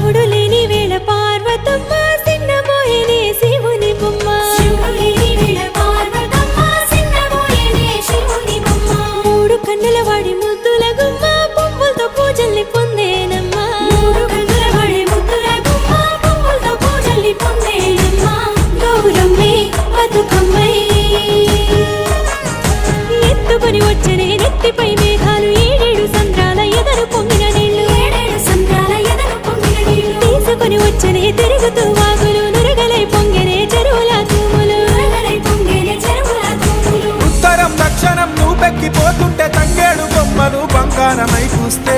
శివుడు లేని వేళ పార్వతమ్మ సిన్నబోయేనే శివుని బొమ్మ మూడు కన్నుల వాడి ముద్దుల గుమ్మ పువ్వులతో పూజల్ని పొందేనమ్మా గౌరమ్మే బతుకమ్మై ఎత్తుకొని వచ్చనే నెత్తిపై మేఘాలు ఏడేడు సంద్రాల ఎదరు పొంగిన నీళ్లు తీసుకొని వచ్చనే తిరుగుతూ వాగులు నురగలై పొంగెనే చెరువుల తూములు ఉత్తరం దక్షిణం నువ్వెక్కిపోతుంటే తంగేడు బొమ్మలు బంగారమై చూస్తే